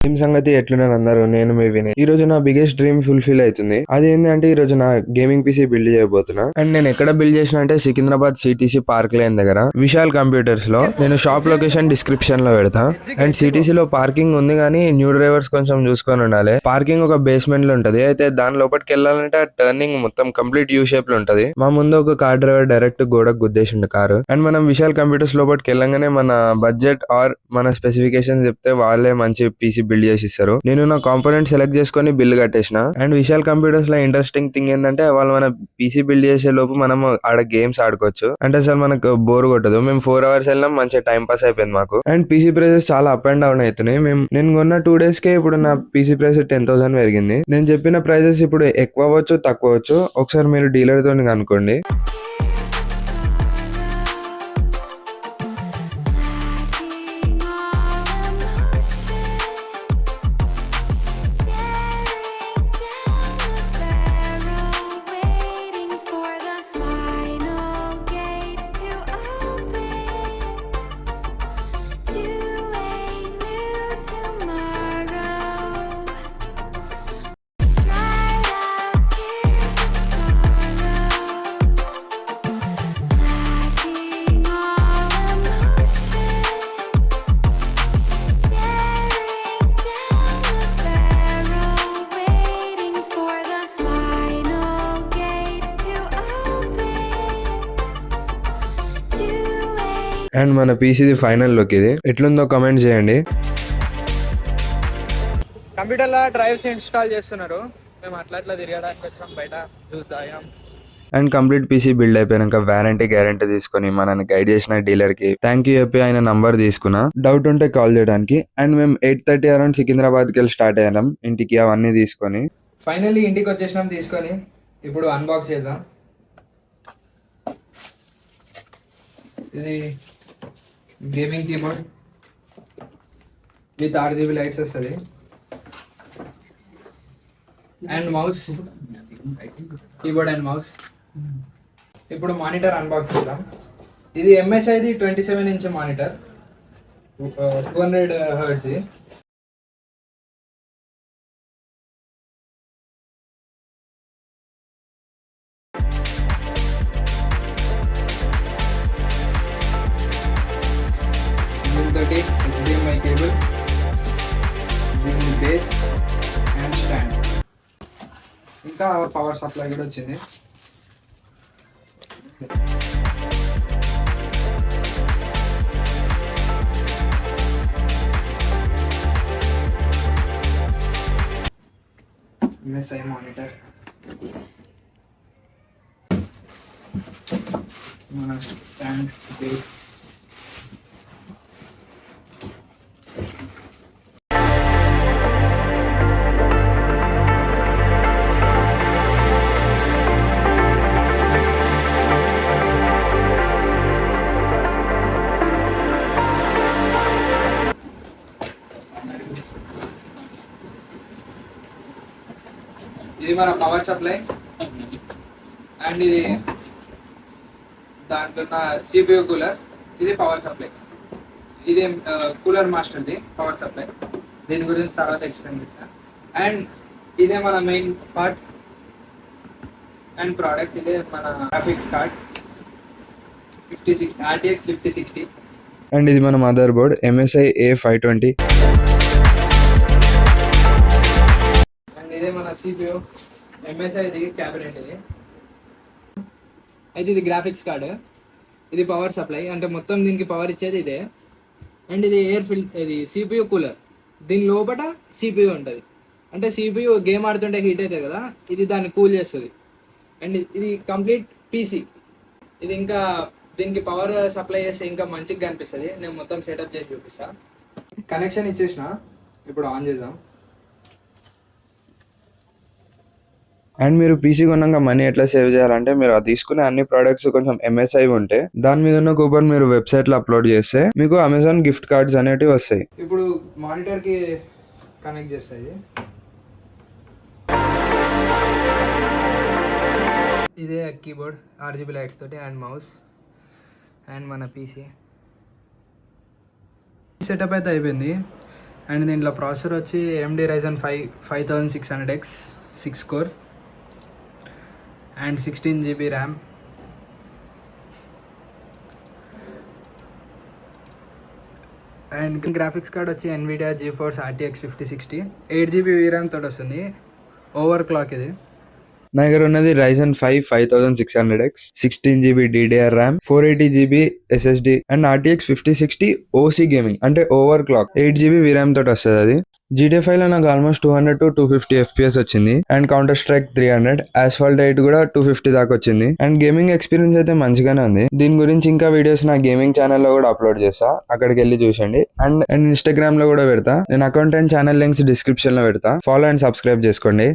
ఏం సంగతి ఎట్లున్నారు అందరూ? నేను మీ వినయ్. ఈ రోజు నా బిగ్గెస్ట్ డ్రీమ్ ఫుల్ఫిల్ అవుతుంది. అది ఏంటంటే ఈ రోజు నా గేమింగ్ పీసీ బిల్డ్ చేయబోతున్నా. అండ్ నేను ఎక్కడ బిల్డ్ చేసిన అంటే సికింద్రాబాద్ సిటీసీ పార్క్ లైన్ దగ్గర విశాల్ కంప్యూటర్స్ లో. నేను షాప్ లొకేషన్ డిస్క్రిప్షన్ లో పెడతా. అండ్ సిటీసీ లో పార్కింగ్ ఉంది కానీ న్యూ డ్రైవర్స్ కొంచెం చూసుకొని ఉండాలి. పార్కింగ్ ఒక బేస్మెంట్ లో ఉంటది. అయితే దాని లోపలికి వెళ్ళాలంటే టర్నింగ్ మొత్తం కంప్లీట్ యూ షేప్ లో ఉంటది. మా ముందు ఒక కార్ డ్రైవర్ డైరెక్ట్ గోడకు గుద్దేసిండు కారు. అండ్ మనం విశాల్ కంప్యూటర్స్ లోపలికి వెళ్ళంగానే మన బడ్జెట్ ఆర్ మన స్పెసిఫికేషన్ చెప్తే వాళ్ళే మంచి పీసీ బిల్డ్ చేసి ఇస్తారు. నేను నా కాంపోనెంట్ సెలెక్ట్ చేసుకొని బిల్ కట్టేసిన. అండ్ విశాల్ కంప్యూటర్స్ లో ఇంట్రెస్టింగ్ థింగ్ ఏంటంటే వాళ్ళు మన పీసీ బిల్డ్ చేసే లోపు మనం ఆడ గేమ్స్ ఆడుకోవచ్చు. అంటే అసలు మనకు బోర్ కొట్టదు. మేము 4 hours వెళ్ళాం, మంచిగా టైం పాస్ అయిపోయింది మాకు. అండ్ పీసీ ప్రైసెస్ చాలా అప్ అండ్ డౌన్ అవుతున్నాయి. నేను కొన్న 2 days కే ఇప్పుడు నా పీసీ ప్రైస్ 10,000 పెరిగింది. నేను చెప్పిన ప్రైసెస్ ఇప్పుడు ఎక్కువ అవ్వచ్చు, తక్కువ అవ్వచ్చు. ఒకసారి మీరు డీలర్ తో కనుక్కోండి. అండ్ మన పీసీది ఫైనల్ లుక్ ఇది. ఎట్లుందో కామెంట్ చేయండి. కంప్యూటర్లో డ్రైవ్స్ ఇన్స్టాల్ చేస్తున్నారు. మేము అట్లా తిరగడానికి వచ్చినాం, బయట జ్యూస్ తాగాం. అండ్ కంప్లీట్ పీసీ బిల్డ్ అయిపోయాక గ్యారంటీ తీసుకొని మనల్ని గైడ్ చేసిన డీలర్ కి థ్యాంక్ యూ చెప్పి ఆయన నంబర్ తీసుకున్నా. డౌట్ ఉంటే కాల్ చేయడానికి. అండ్ మేము 8:30 అరౌండ్ సికింద్రాబాద్కి వెళ్ళి స్టార్ట్ అయ్యాం ఇంటికి అవన్నీ తీసుకొని. ఫైనల్లీ ఇంటికి వచ్చేసినాం తీసుకొని. ఇప్పుడు అన్బాక్స్ చేద్దాం. ఇది gaming keyboard with 8GB lights వస్తుంది. And mouse, keyboard and mouse. ఇప్పుడు మానిటర్ అన్బాక్స్ చేద్దాం. ఇది MSIది 27-inch మానిటర్, 200 Hz. దీంతోటి HDMI కేబుల్, దీని బేస్ అండ్ స్టాండ్, ఇంకా పవర్ సప్లై కూడా వచ్చింది. MSI మానిటర్, మన స్టాండ్, బేస్. ఇది మన పవర్ సప్లై. అండ్ ఇది దాంట్లో CPU కూలర్. ఇది పవర్ సప్లై. ఇది కూలర్ మాస్టర్ది పవర్ సప్లై. దీని గురించి తర్వాత ఎక్స్ప్లెయిన్ చేస్తాను. అండ్ ఇదే మన మెయిన్ పార్ట్ అండ్ ప్రోడక్ట్. ఇదే మన గ్రాఫిక్స్ కార్డ్ 5060 RTX 5060. అండ్ ఇది మన మదర్ బోర్డ్ MSI A520. ఇదే మన CPU MSIది క్యాబినెట్. ఇది అయితే ఇది గ్రాఫిక్స్ కార్డ్, ఇది పవర్ సప్లై. అంటే మొత్తం దీనికి పవర్ ఇచ్చేది ఇదే. అండ్ ఇది ఇది CPU కూలర్. దీని లోపల CPU ఉంటుంది. అంటే CPU గేమ్ ఆడుతుంటే హీట్ అవుతుంది కదా, ఇది దాన్ని కూల్ చేస్తుంది. అండ్ ఇది కంప్లీట్ PC. ఇది ఇంకా దీనికి పవర్ సప్లై చేస్తే ఇంకా మంచిగా కనిపిస్తుంది. నేను మొత్తం సెటప్ చేసి చూపిస్తాను. కనెక్షన్ ఇచ్చేసిన, ఇప్పుడు ఆన్ చేద్దాం. అండ్ మీరు పీసీ కొన్నాక మనీ ఎట్లా సేవ్ చేయాలంటే మీరు తీసుకునే అన్ని ప్రోడక్ట్స్ కొంచెం MSI ఉంటే దాని మీద ఉన్న కూపన్ మీరు వెబ్సైట్ లో అప్లోడ్ చేస్తే మీకు అమెజాన్ గిఫ్ట్ కార్డ్స్ అనేటివి వస్తాయి. ఇప్పుడు మానిటర్ కి కనెక్ట్ చేస్తాయి. ఇదే కీబోర్డ్, RGB లైట్స్ తోటి, అండ్ మౌస్, అండ్ మన పీసీ సెటప్ అయితే అయిపోయింది. అండ్ దీంట్లో ప్రాసెసర్ వచ్చి AMD Ryzen 5 5600X 6 core and 16 GB RAM. And graphics card వచ్చి NVIDIA GeForce RTX 5060 8 GB VRAM తోటి వస్తుంది. ఓవర్ క్లాక్ ఇది. నా దగ్గర ఉన్నది Ryzen 5 5600X 16 GB DDR RAM 480 GB SSD and RTX 5060 OC gaming అంటే ఓవర్ క్లాక్ 8 GB VRAM తోటి వస్తుంది. అది GTA 5 లో నాకు ఆల్మోస్ట్ 200 to 250 FPS వచ్చింది అండ్ కౌంటర్ స్ట్రైక్ 300 Asphalt 8 కూడా 250 దాకా వచ్చింది. అండ్ గేమింగ్ ఎక్స్పీరియన్స్ అయితే మంచిగానే ఉంది. దీని గురించి ఇంకా వీడియోస్ నా గేమింగ్ ఛానల్లో కూడా అప్లోడ్ చేస్తా, అక్కడికి వెళ్ళి చూసండి. అండ్ ఇన్స్టాగ్రామ్ లో కూడా పెడతా. నేను account and channel links description లో పెడతా. ఫాలో అండ్ సబ్స్క్రైబ్ చేసుకోండి.